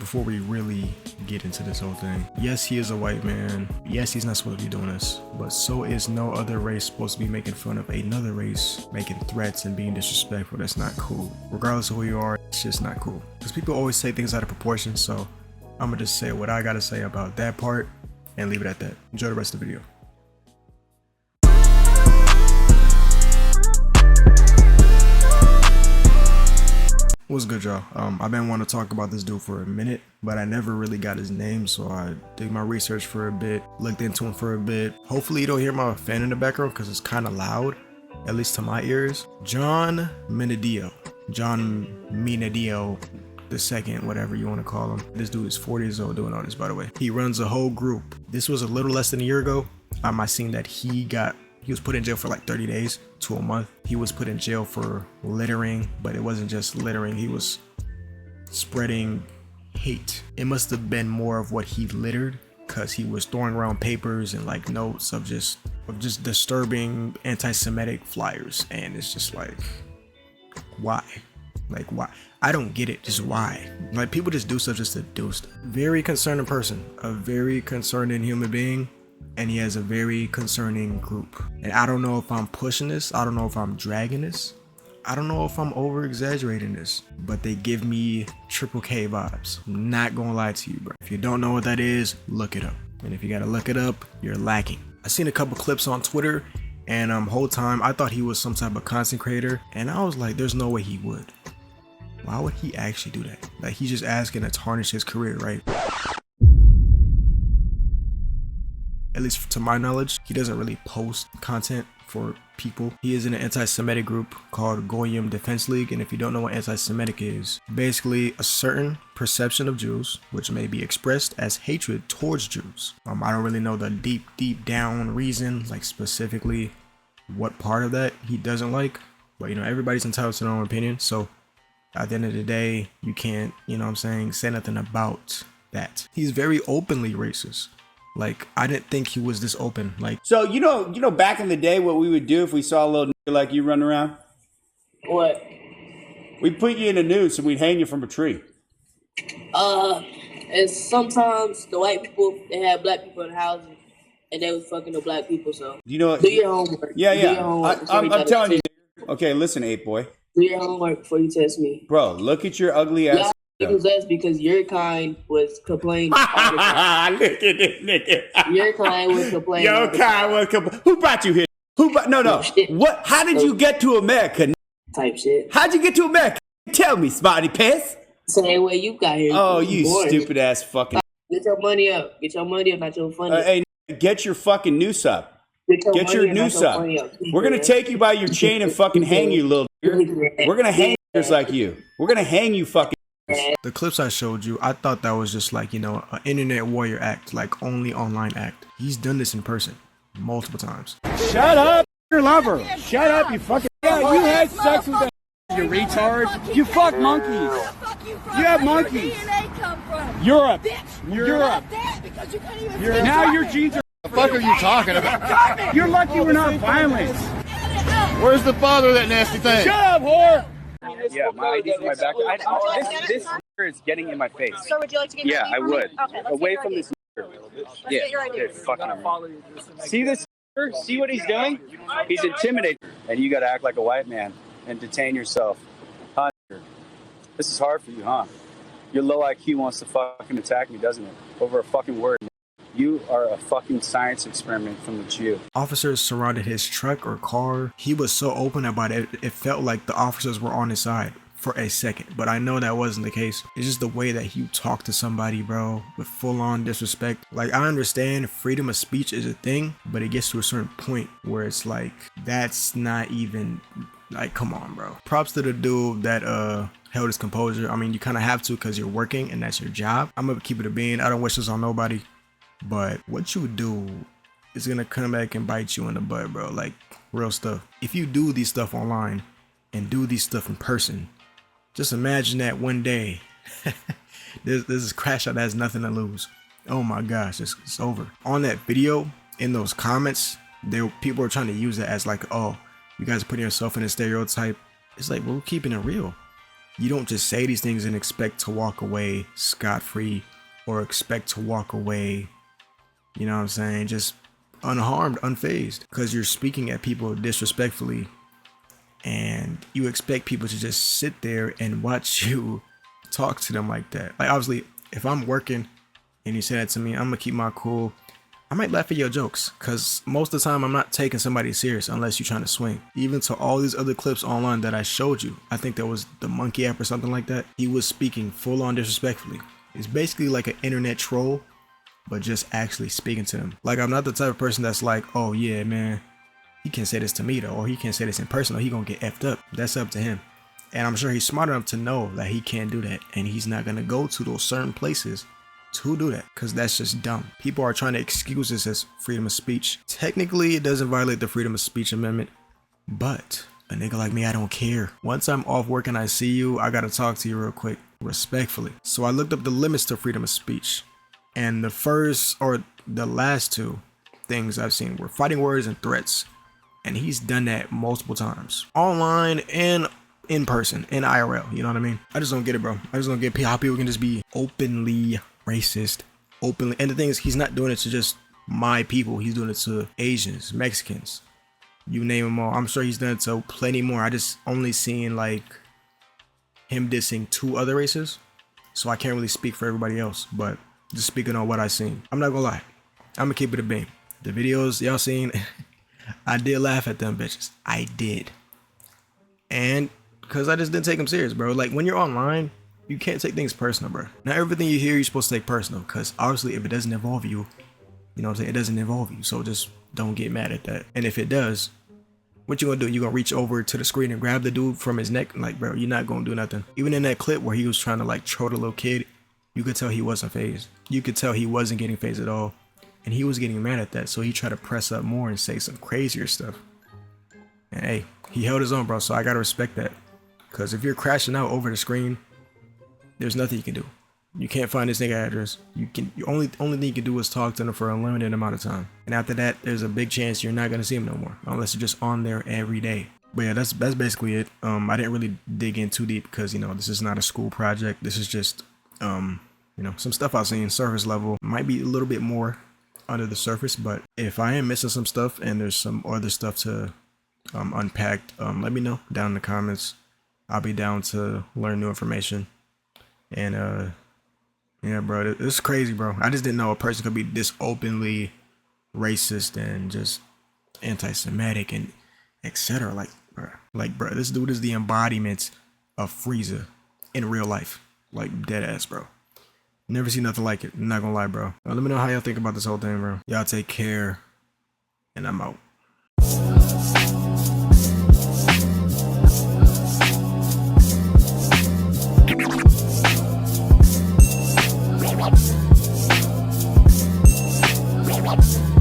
before we really get into this whole thing. Yes, he is a white man. Yes, he's not supposed to be doing this, but so is no other race supposed to be making fun of another race, making threats and being disrespectful. That's not cool. Regardless of who you are, it's just not cool. Because people always say things out of proportion, so I'm gonna just say what I gotta say about that part and leave it at that. Enjoy the rest of the video. What's good, y'all? I've been wanting to talk about this dude for a minute, but I never really got his name, so I did my research for a bit, looked into him for a bit. Hopefully you don't hear my fan in the background because it's kind of loud, at least to my ears. Jon Minadeo. Jon Minadeo the second, whatever you want to call him. This dude is 40 years old doing all this, by the way. He runs a whole group. This was a little less than a year ago. I seen that he was put in jail for like 30 days to a month. He was put in jail for littering, but it wasn't just littering. He was spreading hate. It must have been more of what he littered, because he was throwing around papers and like notes of just disturbing anti-Semitic flyers. And it's just like, why? Like, why? I don't get it. Just why? Like, people just do stuff just to do stuff. Very concerning person, a very concerning human being. And he has a very concerning group. And I don't know if I'm pushing this. I don't know if I'm dragging this. I don't know if I'm over exaggerating this, but they give me Triple K vibes. I'm not gonna lie to you, bro. If you don't know what that is, look it up. And if you gotta look it up, you're lacking. I seen a couple clips on Twitter, and whole time I thought he was some type of content creator, and I was like, there's no way he would. Why would he actually do that? Like, he's just asking to tarnish his career, right? At least to my knowledge, he doesn't really post content for people. He is in an anti-Semitic group called Goyim Defense League, and if you don't know what anti-Semitic is, basically a certain perception of Jews, which may be expressed as hatred towards Jews. I don't really know the deep down reason, like specifically what part of that he doesn't like, but you know, everybody's entitled to their own opinion. So at the end of the day, you can't, you know what I'm saying, say nothing about that. He's very openly racist. Like, I didn't think he was this open. Like, so you know, back in the day, what we would do if we saw a little nigga like you running around? What? We'd put you in a noose and we'd hang you from a tree. And sometimes the white people, they had black people in the houses, and they was fucking the black people. So you know, do your homework. Yeah. Do your homework I'm telling you. Okay, listen, 8-boy. Do your homework before you test me, bro. Look at your ugly ass. Because your kind was complaining. Look at this nigga. Your kind was complaining. Your kind was complaining. Who brought you here? No. What? How did you get to America? Type shit. How'd you get to America? Tell me, Smarty Pants. Same way you got here. Oh, you stupid ass fucking. Get your money up. Get your money up, not your funny. Hey, get your fucking noose up. Get your noose up. We're gonna take you by your chain and fucking hang you, little. We're gonna hang like you. We're gonna hang you, fucking. The clips I showed you, I thought that was just like, you know, an internet warrior act, like only online act. He's done this in person multiple times. Shut up, your lover. Shut up, you fucking. Yeah, you had sex with that. You retard. You fuck monkeys. You have monkeys. Europe. Europe. Now your genes are. What the fuck are you talking about? You're lucky we're not violent. Where's the father of that nasty thing? Shut up, whore. Yeah, my ID's in my back. This is getting in my face. So would you like to get I would. Okay, away from this. Yeah, fucking. See this? See what he's doing? He's intimidating, and you got to act like a white man and detain yourself. Huh? This is hard for you, huh? Your low IQ wants to fucking attack me, doesn't it? Over a fucking word. You are a fucking science experiment from the Jew. Officers surrounded his truck or car. He was so open about it, it felt like the officers were on his side for a second. But I know that wasn't the case. It's just the way that you talk to somebody, bro, with full-on disrespect. Like, I understand freedom of speech is a thing, but it gets to a certain point where it's like, that's not even, like, come on, bro. Props to the dude that held his composure. I mean, you kind of have to because you're working and that's your job. I'm gonna keep it a bean. I don't wish this on nobody. But what you do is gonna come back and bite you in the butt, bro. Like, real stuff. If you do these stuff online and do these stuff in person, just imagine that one day this is crash out that has nothing to lose. Oh my gosh, it's over. On that video, in those comments, people are trying to use it as like, oh, you guys are putting yourself in a stereotype. It's like, we're keeping it real. You don't just say these things and expect to walk away scot-free or expect to walk away, you know what I'm saying, just unharmed, unfazed, because you're speaking at people disrespectfully and you expect people to just sit there and watch you talk to them like that. Like, obviously, if I'm working and you say that to me, I'm gonna keep my cool. I might laugh at your jokes, because most of the time I'm not taking somebody serious unless you're trying to swing. Even to all these other clips online that I showed you, I think there was the Monkey app or something like that. He was speaking full on disrespectfully. It's basically like an internet troll, but just actually speaking to them. Like, I'm not the type of person that's like, oh yeah, man, he can't say this to me though, or he can't say this in person, or he gonna get effed up. That's up to him. And I'm sure he's smart enough to know that he can't do that, and he's not gonna go to those certain places to do that, because that's just dumb. People are trying to excuse this as freedom of speech. Technically, it doesn't violate the freedom of speech amendment, but a nigga like me, I don't care. Once I'm off work and I see you, I gotta talk to you real quick, respectfully. So I looked up the limits to freedom of speech, and the first or the last two things I've seen were fighting words and threats, and he's done that multiple times, online and in person, in IRL. You know what I mean? I just don't get it, bro. I just don't get how people can just be openly racist, openly. And the thing is, he's not doing it to just my people. He's doing it to Asians, Mexicans, you name them all. I'm sure he's done it to plenty more. I just only seen like him dissing 2 other races, so I can't really speak for everybody else. But just speaking on what I seen, I'm not gonna lie, I'm gonna keep it a beam. The videos y'all seen, I did laugh at them bitches. I did. And because I just didn't take them serious, bro. Like, when you're online, you can't take things personal, bro. Not everything you hear you're supposed to take personal, because obviously if it doesn't involve you, you know what I'm saying, it doesn't involve you. So just don't get mad at that. And if it does, what you gonna do? You gonna reach over to the screen and grab the dude from his neck? Like, bro, you're not gonna do nothing. Even in that clip where he was trying to like troll the little kid, you could tell he wasn't fazed. You could tell he wasn't getting fazed at all. And he was getting mad at that, so he tried to press up more and say some crazier stuff. And hey, he held his own, bro, so I gotta respect that. Because if you're crashing out over the screen, there's nothing you can do. You can't find this nigga address. You only thing you can do is talk to him for a limited amount of time. And after that, there's a big chance you're not gonna see him no more, unless you're just on there every day. But yeah, that's basically it. I didn't really dig in too deep because, you know, this is not a school project. This is just you know, some stuff I've seen surface level. Might be a little bit more under the surface, but if I am missing some stuff and there's some other stuff to unpack, let me know down in the comments. I'll be down to learn new information. And yeah, bro, it's crazy, bro. I just didn't know a person could be this openly racist and just anti-Semitic and etc. Like, bro, this dude is the embodiment of Frieza in real life, like dead ass, bro. Never seen nothing like it. I'm not gonna lie, bro. Let me know how y'all think about this whole thing, bro. Y'all take care, and I'm out. What?